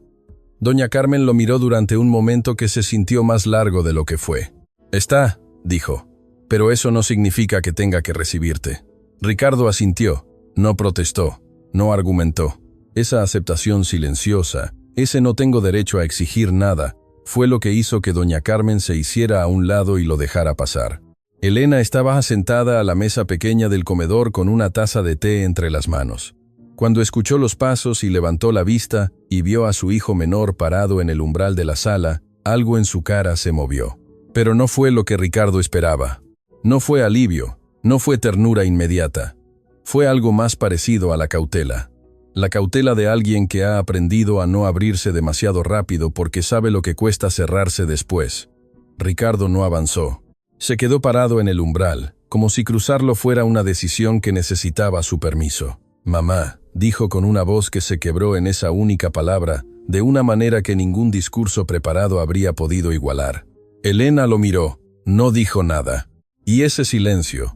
Doña Carmen lo miró durante un momento que se sintió más largo de lo que fue. «Está», dijo, «pero eso no significa que tenga que recibirte». Ricardo asintió, no protestó, no argumentó. Esa aceptación silenciosa, ese no tengo derecho a exigir nada, fue lo que hizo que doña Carmen se hiciera a un lado y lo dejara pasar. Elena estaba sentada a la mesa pequeña del comedor con una taza de té entre las manos. Cuando escuchó los pasos y levantó la vista y vio a su hijo menor parado en el umbral de la sala, algo en su cara se movió. Pero no fue lo que Ricardo esperaba. No fue alivio, no fue ternura inmediata. Fue algo más parecido a la cautela. La cautela de alguien que ha aprendido a no abrirse demasiado rápido porque sabe lo que cuesta cerrarse después. Ricardo no avanzó. Se quedó parado en el umbral, como si cruzarlo fuera una decisión que necesitaba su permiso. «Mamá», dijo con una voz que se quebró en esa única palabra, de una manera que ningún discurso preparado habría podido igualar. Elena lo miró, no dijo nada. Y ese silencio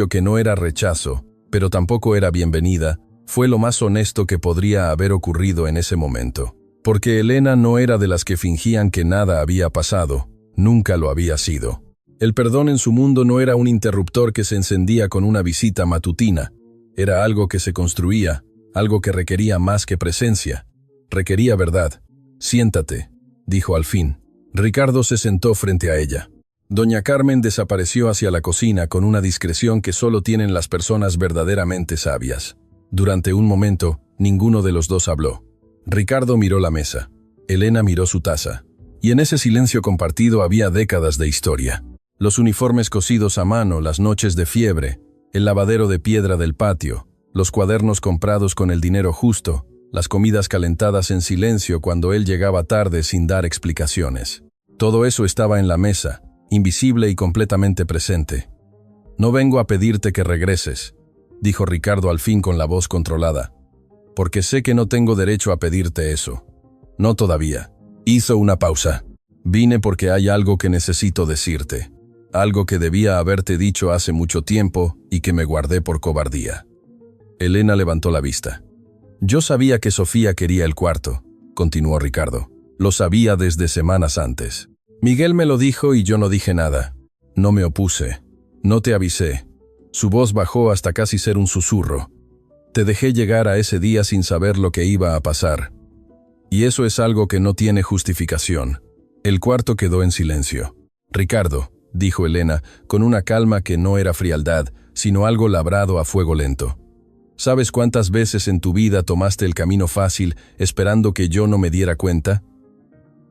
que no era rechazo, pero tampoco era bienvenida, fue lo más honesto que podría haber ocurrido en ese momento. Porque Elena no era de las que fingían que nada había pasado, nunca lo había sido. El perdón en su mundo no era un interruptor que se encendía con una visita matutina, era algo que se construía, algo que requería más que presencia, requería verdad. «Siéntate», dijo al fin. Ricardo se sentó frente a ella. Doña Carmen desapareció hacia la cocina con una discreción que solo tienen las personas verdaderamente sabias. Durante un momento, ninguno de los dos habló. Ricardo miró la mesa. Elena miró su taza. Y en ese silencio compartido había décadas de historia. Los uniformes cosidos a mano, las noches de fiebre, el lavadero de piedra del patio, los cuadernos comprados con el dinero justo, las comidas calentadas en silencio cuando él llegaba tarde sin dar explicaciones. Todo eso estaba en la mesa, invisible y completamente presente. «No vengo a pedirte que regreses», dijo Ricardo al fin con la voz controlada, «porque sé que no tengo derecho a pedirte eso. No todavía». Hizo una pausa. «Vine porque hay algo que necesito decirte. Algo que debía haberte dicho hace mucho tiempo y que me guardé por cobardía». Elena levantó la vista. «Yo sabía que Sofía quería el cuarto», continuó Ricardo. «Lo sabía desde semanas antes. Miguel me lo dijo y yo no dije nada. No me opuse. No te avisé». Su voz bajó hasta casi ser un susurro. «Te dejé llegar a ese día sin saber lo que iba a pasar. Y eso es algo que no tiene justificación». El cuarto quedó en silencio. «Ricardo», dijo Elena, con una calma que no era frialdad, sino algo labrado a fuego lento. «¿Sabes cuántas veces en tu vida tomaste el camino fácil esperando que yo no me diera cuenta?»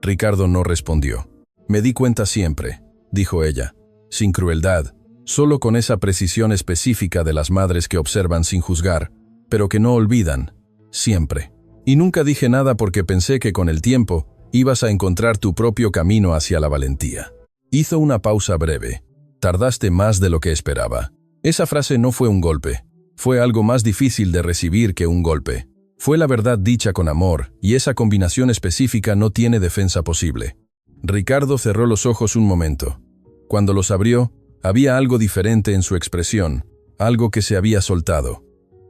Ricardo no respondió. «Me di cuenta siempre», dijo ella, sin crueldad, solo con esa precisión específica de las madres que observan sin juzgar, pero que no olvidan, siempre. Y nunca dije nada porque pensé que con el tiempo ibas a encontrar tu propio camino hacia la valentía». Hizo una pausa breve. «Tardaste más de lo que esperaba». Esa frase no fue un golpe. Fue algo más difícil de recibir que un golpe. Fue la verdad dicha con amor, y esa combinación específica no tiene defensa posible. Ricardo cerró los ojos un momento. Cuando los abrió, había algo diferente en su expresión, algo que se había soltado.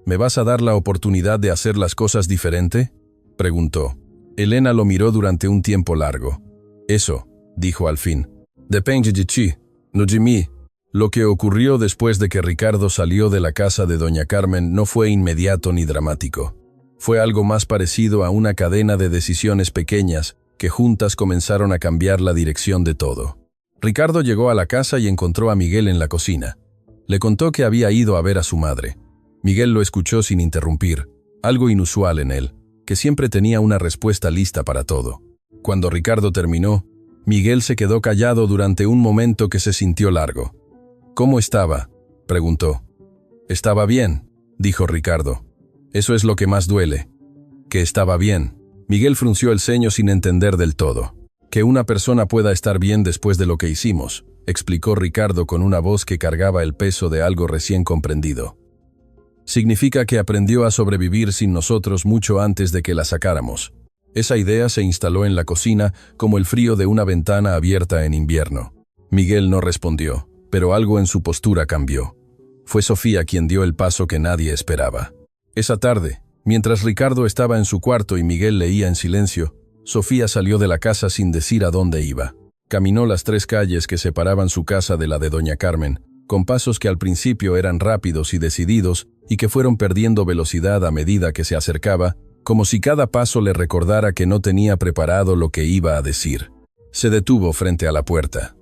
«¿Me vas a dar la oportunidad de hacer las cosas diferente?», preguntó. Elena lo miró durante un tiempo largo. «Eso», dijo al fin, «depende de ti, no de mí». Lo que ocurrió después de que Ricardo salió de la casa de Doña Carmen no fue inmediato ni dramático. Fue algo más parecido a una cadena de decisiones pequeñas que juntas comenzaron a cambiar la dirección de todo. Ricardo llegó a la casa y encontró a Miguel en la cocina. Le contó que había ido a ver a su madre. Miguel lo escuchó sin interrumpir, algo inusual en él, que siempre tenía una respuesta lista para todo. Cuando Ricardo terminó, Miguel se quedó callado durante un momento que se sintió largo. «¿Cómo estaba?», preguntó. «Estaba bien», dijo Ricardo. «Eso es lo que más duele. Que estaba bien». Miguel frunció el ceño sin entender del todo. «Que una persona pueda estar bien después de lo que hicimos», explicó Ricardo con una voz que cargaba el peso de algo recién comprendido. «Significa que aprendió a sobrevivir sin nosotros mucho antes de que la sacáramos». Esa idea se instaló en la cocina como el frío de una ventana abierta en invierno. Miguel no respondió, pero algo en su postura cambió. Fue Sofía quien dio el paso que nadie esperaba. Esa tarde, mientras Ricardo estaba en su cuarto y Miguel leía en silencio, Sofía salió de la casa sin decir a dónde iba. Caminó las 3 calles que separaban su casa de la de Doña Carmen, con pasos que al principio eran rápidos y decididos y que fueron perdiendo velocidad a medida que se acercaba, como si cada paso le recordara que no tenía preparado lo que iba a decir. Se detuvo frente a la puerta.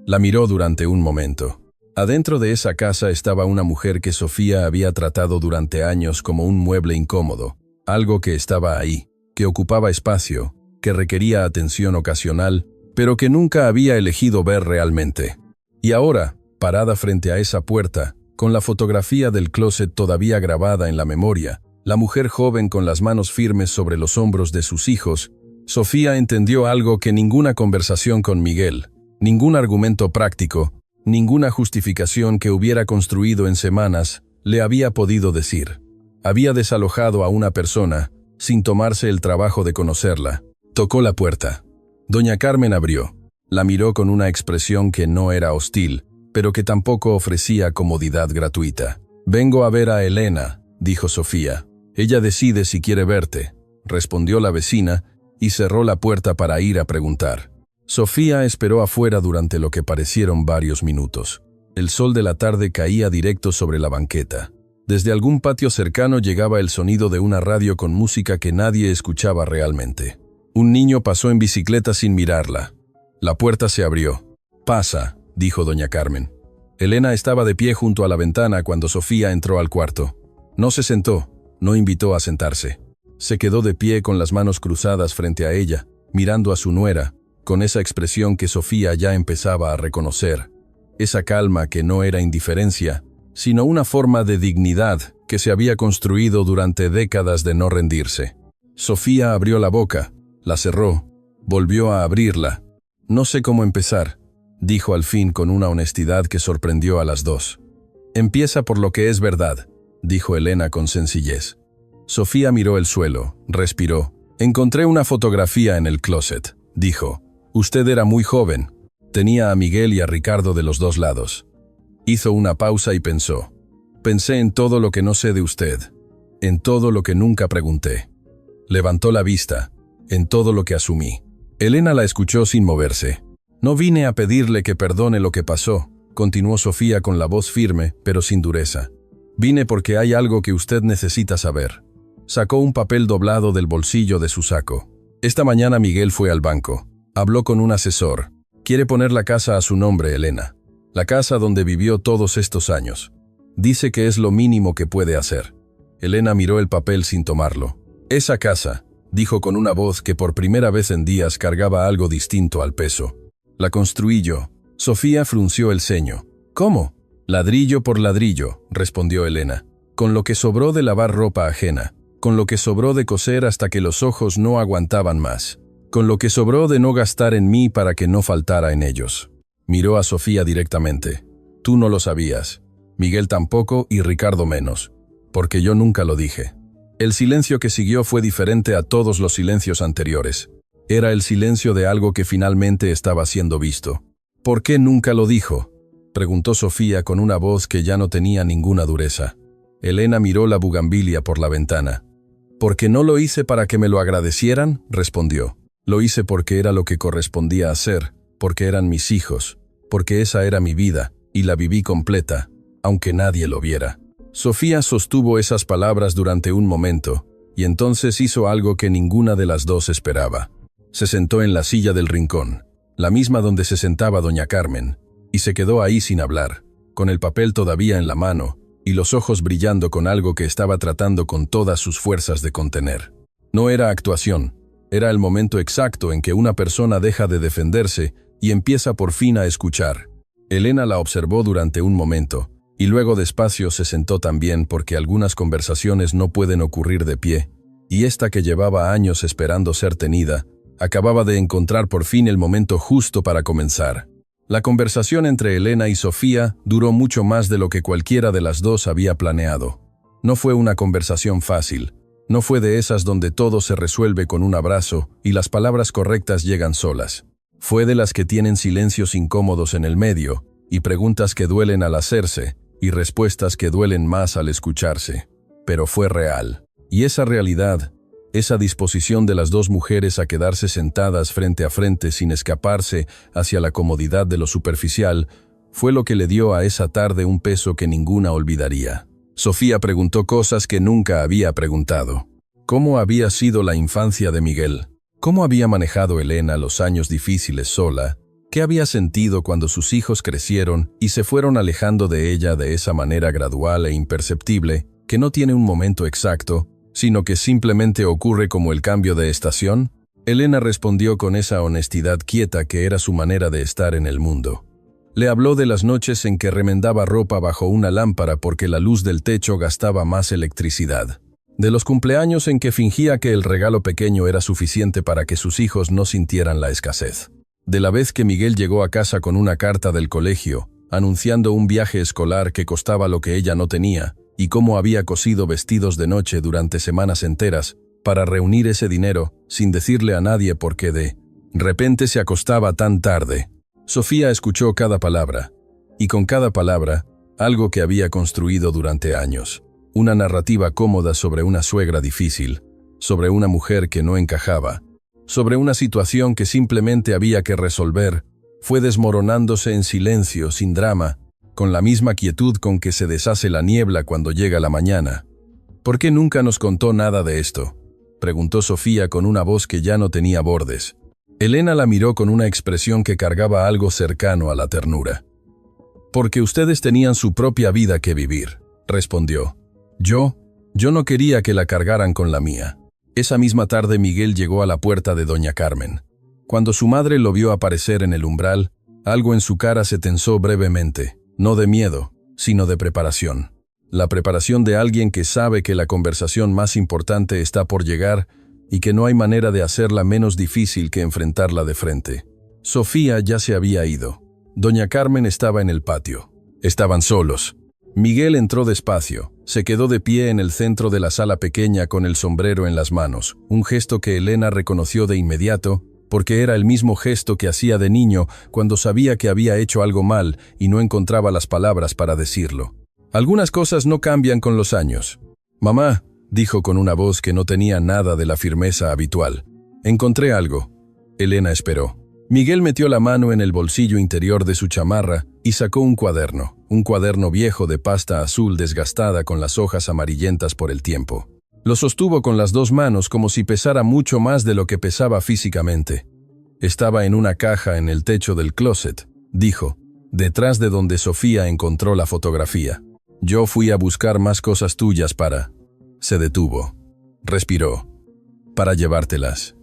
La miró durante un momento. Adentro de esa casa estaba una mujer que Sofía había tratado durante años como un mueble incómodo, algo que estaba ahí, que ocupaba espacio, que requería atención ocasional, pero que nunca había elegido ver realmente. Y ahora, parada frente a esa puerta, con la fotografía del closet todavía grabada en la memoria, la mujer joven con las manos firmes sobre los hombros de sus hijos, Sofía entendió algo que ninguna conversación con Miguel, ningún argumento práctico, ninguna justificación que hubiera construido en semanas, le había podido decir. Había desalojado a una persona sin tomarse el trabajo de conocerla. Tocó la puerta. Doña Carmen abrió. La miró con una expresión que no era hostil, pero que tampoco ofrecía comodidad gratuita. «Vengo a ver a Elena», dijo Sofía. «Ella decide si quiere verte», respondió la vecina, y cerró la puerta para ir a preguntar. Sofía esperó afuera durante lo que parecieron varios minutos. El sol de la tarde caía directo sobre la banqueta. Desde algún patio cercano llegaba el sonido de una radio con música que nadie escuchaba realmente. Un niño pasó en bicicleta sin mirarla. La puerta se abrió. «Pasa», dijo doña Carmen. Elena estaba de pie junto a la ventana cuando Sofía entró al cuarto. No se sentó, no invitó a sentarse. Se quedó de pie con las manos cruzadas frente a ella, mirando a su nuera, con esa expresión que Sofía ya empezaba a reconocer. Esa calma que no era indiferencia, sino una forma de dignidad que se había construido durante décadas de no rendirse. Sofía abrió la boca, la cerró, volvió a abrirla. «No sé cómo empezar», dijo al fin con una honestidad que sorprendió a las dos. «Empieza por lo que es verdad», dijo Elena con sencillez. Sofía miró el suelo, respiró. «Encontré una fotografía en el closet», dijo. «Usted era muy joven. Tenía a Miguel y a Ricardo de los dos lados». Hizo una pausa y pensó. «Pensé en todo lo que no sé de usted, en todo lo que nunca pregunté». Levantó la vista, en todo lo que asumí. Elena la escuchó sin moverse. «No vine a pedirle que perdone lo que pasó», continuó Sofía con la voz firme, pero sin dureza. «Vine porque hay algo que usted necesita saber». Sacó un papel doblado del bolsillo de su saco. «Esta mañana Miguel fue al banco. Habló con un asesor. Quiere poner la casa a su nombre, Elena. La casa donde vivió todos estos años. Dice que es lo mínimo que puede hacer». Elena miró el papel sin tomarlo. «Esa casa», dijo con una voz que por primera vez en días cargaba algo distinto al peso. «La construí yo». Sofía frunció el ceño. «¿Cómo?» «Ladrillo por ladrillo», respondió Elena. «Con lo que sobró de lavar ropa ajena. Con lo que sobró de coser hasta que los ojos no aguantaban más. Con lo que sobró de no gastar en mí para que no faltara en ellos». Miró a Sofía directamente. «Tú no lo sabías. Miguel tampoco y Ricardo menos. Porque yo nunca lo dije». El silencio que siguió fue diferente a todos los silencios anteriores. Era el silencio de algo que finalmente estaba siendo visto. «¿Por qué nunca lo dijo?», preguntó Sofía con una voz que ya no tenía ninguna dureza. Elena miró la bugambilia por la ventana. «Porque no lo hice para que me lo agradecieran», respondió. «Lo hice porque era lo que correspondía hacer, porque eran mis hijos, porque esa era mi vida, y la viví completa, aunque nadie lo viera». Sofía sostuvo esas palabras durante un momento, y entonces hizo algo que ninguna de las dos esperaba. Se sentó en la silla del rincón, la misma donde se sentaba doña Carmen, y se quedó ahí sin hablar, con el papel todavía en la mano, y los ojos brillando con algo que estaba tratando con todas sus fuerzas de contener. No era actuación, era el momento exacto en que una persona deja de defenderse y empieza por fin a escuchar. Elena la observó durante un momento, y luego despacio se sentó también porque algunas conversaciones no pueden ocurrir de pie, y esta que llevaba años esperando ser tenida, acababa de encontrar por fin el momento justo para comenzar. La conversación entre Elena y Sofía duró mucho más de lo que cualquiera de las dos había planeado. No fue una conversación fácil, no fue de esas donde todo se resuelve con un abrazo y las palabras correctas llegan solas. Fue de las que tienen silencios incómodos en el medio, y preguntas que duelen al hacerse, y respuestas que duelen más al escucharse. Pero fue real. Y esa realidad, esa disposición de las dos mujeres a quedarse sentadas frente a frente sin escaparse hacia la comodidad de lo superficial, fue lo que le dio a esa tarde un peso que ninguna olvidaría. Sofía preguntó cosas que nunca había preguntado. ¿Cómo había sido la infancia de Miguel? ¿Cómo había manejado Elena los años difíciles sola? ¿Qué había sentido cuando sus hijos crecieron y se fueron alejando de ella de esa manera gradual e imperceptible, que no tiene un momento exacto, sino que simplemente ocurre como el cambio de estación? Elena respondió con esa honestidad quieta que era su manera de estar en el mundo. Le habló de las noches en que remendaba ropa bajo una lámpara porque la luz del techo gastaba más electricidad. De los cumpleaños en que fingía que el regalo pequeño era suficiente para que sus hijos no sintieran la escasez. De la vez que Miguel llegó a casa con una carta del colegio, anunciando un viaje escolar que costaba lo que ella no tenía, y cómo había cosido vestidos de noche durante semanas enteras, para reunir ese dinero, sin decirle a nadie por qué de repente se acostaba tan tarde. Sofía escuchó cada palabra, y con cada palabra, algo que había construido durante años. Una narrativa cómoda sobre una suegra difícil, sobre una mujer que no encajaba, sobre una situación que simplemente había que resolver, fue desmoronándose en silencio, sin drama, con la misma quietud con que se deshace la niebla cuando llega la mañana. ¿Por qué nunca nos contó nada de esto?, preguntó Sofía con una voz que ya no tenía bordes. Elena la miró con una expresión que cargaba algo cercano a la ternura. «Porque ustedes tenían su propia vida que vivir», respondió. Yo no quería que la cargaran con la mía». Esa misma tarde Miguel llegó a la puerta de doña Carmen. Cuando su madre lo vio aparecer en el umbral, algo en su cara se tensó brevemente, no de miedo, sino de preparación. La preparación de alguien que sabe que la conversación más importante está por llegar y que no hay manera de hacerla menos difícil que enfrentarla de frente. Sofía ya se había ido. Doña Carmen estaba en el patio. Estaban solos. Miguel entró despacio. Se quedó de pie en el centro de la sala pequeña con el sombrero en las manos, un gesto que Elena reconoció de inmediato, porque era el mismo gesto que hacía de niño cuando sabía que había hecho algo mal y no encontraba las palabras para decirlo. Algunas cosas no cambian con los años. «Mamá», dijo con una voz que no tenía nada de la firmeza habitual. «Encontré algo». Elena esperó. Miguel metió la mano en el bolsillo interior de su chamarra y sacó un cuaderno viejo de pasta azul desgastada con las hojas amarillentas por el tiempo. Lo sostuvo con las dos manos como si pesara mucho más de lo que pesaba físicamente. «Estaba en una caja en el techo del closet», dijo, detrás de donde Sofía encontró la fotografía. «Yo fui a buscar más cosas tuyas para...». Se detuvo. Respiró. «Para llevártelas».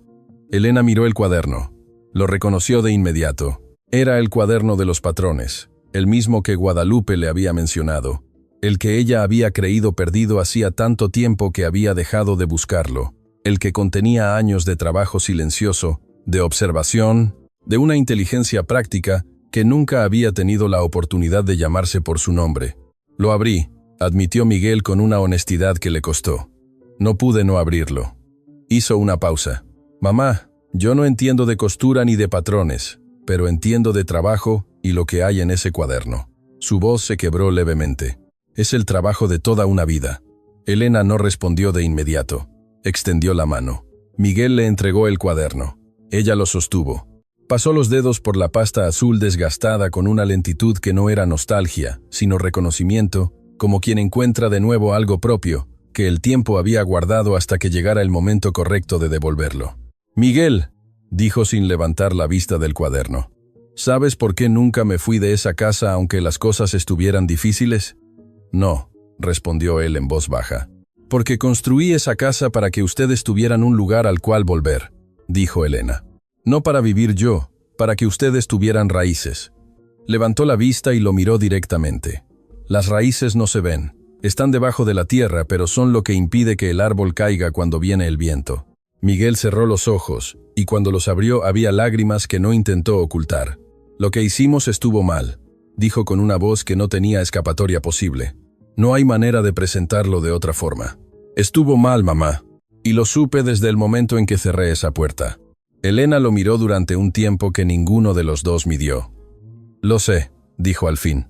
Elena miró el cuaderno. Lo reconoció de inmediato. Era el cuaderno de los patrones, el mismo que Guadalupe le había mencionado, el que ella había creído perdido hacía tanto tiempo que había dejado de buscarlo, el que contenía años de trabajo silencioso, de observación, de una inteligencia práctica que nunca había tenido la oportunidad de llamarse por su nombre. «Lo abrí», admitió Miguel con una honestidad que le costó. «No pude no abrirlo». Hizo una pausa. «Mamá, yo no entiendo de costura ni de patrones, pero entiendo de trabajo y lo que hay en ese cuaderno». Su voz se quebró levemente. «Es el trabajo de toda una vida». Elena no respondió de inmediato. Extendió la mano. Miguel le entregó el cuaderno. Ella lo sostuvo. Pasó los dedos por la pasta azul desgastada con una lentitud que no era nostalgia, sino reconocimiento, como quien encuentra de nuevo algo propio, que el tiempo había guardado hasta que llegara el momento correcto de devolverlo. «Miguel», dijo sin levantar la vista del cuaderno, «¿sabes por qué nunca me fui de esa casa aunque las cosas estuvieran difíciles?» «No», respondió él en voz baja. «Porque construí esa casa para que ustedes tuvieran un lugar al cual volver», dijo Elena. «No para vivir yo, para que ustedes tuvieran raíces». Levantó la vista y lo miró directamente. «Las raíces no se ven. Están debajo de la tierra, pero son lo que impide que el árbol caiga cuando viene el viento». Miguel cerró los ojos, y cuando los abrió había lágrimas que no intentó ocultar. «Lo que hicimos estuvo mal», dijo con una voz que no tenía escapatoria posible. «No hay manera de presentarlo de otra forma. Estuvo mal, mamá, y lo supe desde el momento en que cerré esa puerta». Elena lo miró durante un tiempo que ninguno de los dos midió. «Lo sé», dijo al fin.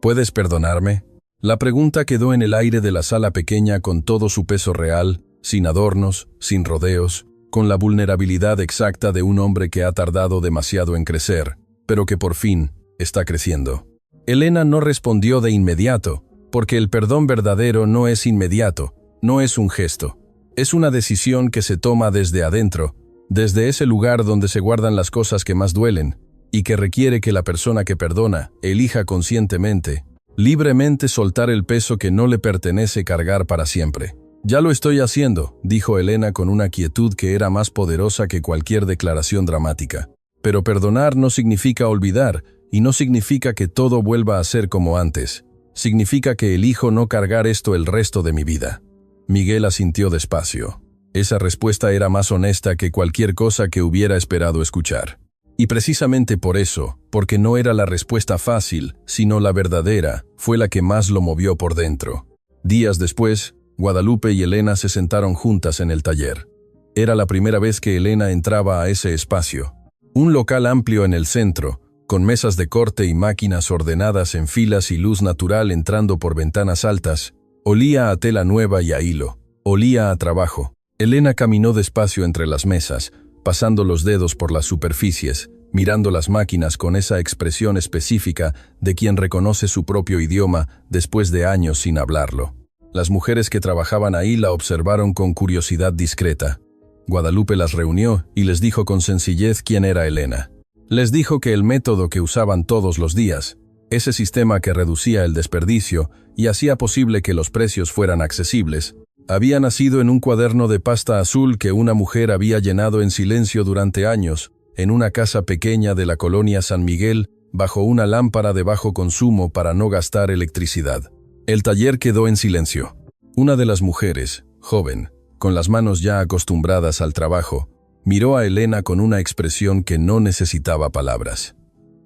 «¿Puedes perdonarme?» La pregunta quedó en el aire de la sala pequeña con todo su peso real, sin adornos, sin rodeos, con la vulnerabilidad exacta de un hombre que ha tardado demasiado en crecer, pero que por fin está creciendo. Elena no respondió de inmediato, porque el perdón verdadero no es inmediato, no es un gesto. Es una decisión que se toma desde adentro, desde ese lugar donde se guardan las cosas que más duelen, y que requiere que la persona que perdona elija conscientemente, libremente soltar el peso que no le pertenece cargar para siempre. «Ya lo estoy haciendo», dijo Elena con una quietud que era más poderosa que cualquier declaración dramática. «Pero perdonar no significa olvidar, y no significa que todo vuelva a ser como antes. Significa que elijo no cargar esto el resto de mi vida». Miguel asintió despacio. Esa respuesta era más honesta que cualquier cosa que hubiera esperado escuchar. Y precisamente por eso, porque no era la respuesta fácil, sino la verdadera, fue la que más lo movió por dentro. Días después, Guadalupe y Elena se sentaron juntas en el taller. Era la primera vez que Elena entraba a ese espacio. Un local amplio en el centro, con mesas de corte y máquinas ordenadas en filas y luz natural entrando por ventanas altas. Olía a tela nueva y a hilo. Olía a trabajo. Elena caminó despacio entre las mesas, pasando los dedos por las superficies, mirando las máquinas con esa expresión específica de quien reconoce su propio idioma después de años sin hablarlo. Las mujeres que trabajaban ahí la observaron con curiosidad discreta. Guadalupe las reunió y les dijo con sencillez quién era Elena. Les dijo que el método que usaban todos los días, ese sistema que reducía el desperdicio y hacía posible que los precios fueran accesibles, había nacido en un cuaderno de pasta azul que una mujer había llenado en silencio durante años, en una casa pequeña de la colonia San Miguel, bajo una lámpara de bajo consumo para no gastar electricidad. El taller quedó en silencio. Una de las mujeres, joven, con las manos ya acostumbradas al trabajo, miró a Elena con una expresión que no necesitaba palabras.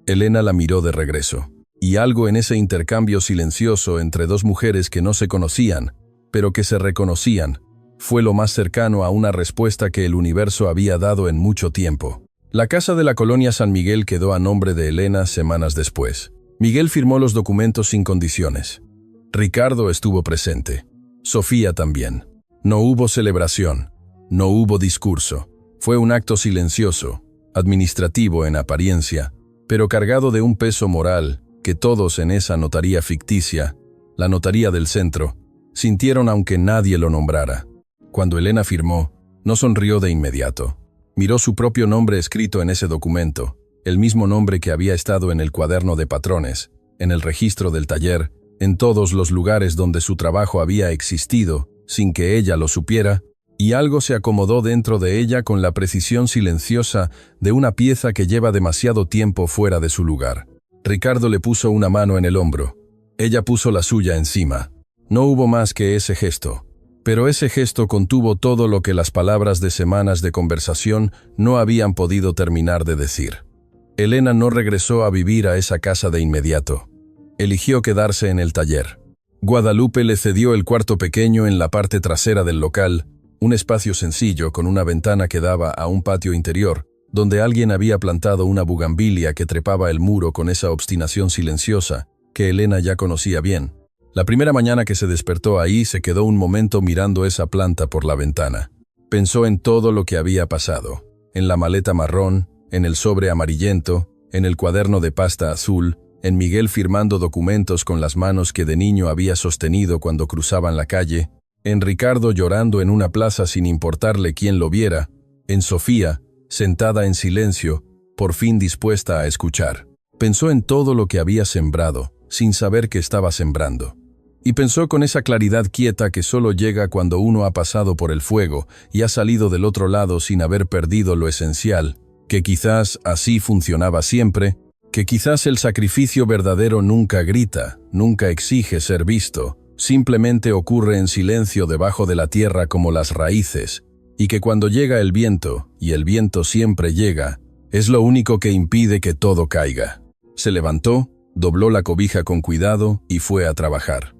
Elena la miró de regreso, y algo en ese intercambio silencioso entre dos mujeres que no se conocían, pero que se reconocían, fue lo más cercano a una respuesta que el universo había dado en mucho tiempo. La casa de la colonia San Miguel quedó a nombre de Elena semanas después. Miguel firmó los documentos sin condiciones. Ricardo estuvo presente. Sofía también. No hubo celebración, no hubo discurso. Fue un acto silencioso, administrativo en apariencia, pero cargado de un peso moral que todos en esa notaría ficticia, la notaría del centro, sintieron aunque nadie lo nombrara. Cuando Elena firmó, no sonrió de inmediato. Miró su propio nombre escrito en ese documento, el mismo nombre que había estado en el cuaderno de patrones, en el registro del taller, en todos los lugares donde su trabajo había existido, sin que ella lo supiera, y algo se acomodó dentro de ella con la precisión silenciosa de una pieza que lleva demasiado tiempo fuera de su lugar. Ricardo le puso una mano en el hombro. Ella puso la suya encima. No hubo más que ese gesto. Pero ese gesto contuvo todo lo que las palabras de semanas de conversación no habían podido terminar de decir. Elena no regresó a vivir a esa casa de inmediato. Eligió quedarse en el taller. Guadalupe le cedió el cuarto pequeño en la parte trasera del local, un espacio sencillo con una ventana que daba a un patio interior, donde alguien había plantado una bugambilia que trepaba el muro con esa obstinación silenciosa que Elena ya conocía bien. La primera mañana que se despertó ahí se quedó un momento mirando esa planta por la ventana. Pensó en todo lo que había pasado, en la maleta marrón, en el sobre amarillento, en el cuaderno de pasta azul, en Miguel firmando documentos con las manos que de niño había sostenido cuando cruzaban la calle, en Ricardo llorando en una plaza sin importarle quién lo viera, en Sofía, sentada en silencio, por fin dispuesta a escuchar. Pensó en todo lo que había sembrado, sin saber que estaba sembrando. Y pensó con esa claridad quieta que solo llega cuando uno ha pasado por el fuego y ha salido del otro lado sin haber perdido lo esencial, que quizás así funcionaba siempre, que quizás el sacrificio verdadero nunca grita, nunca exige ser visto, simplemente ocurre en silencio debajo de la tierra como las raíces, y que cuando llega el viento, y el viento siempre llega, es lo único que impide que todo caiga. Se levantó, dobló la cobija con cuidado y fue a trabajar.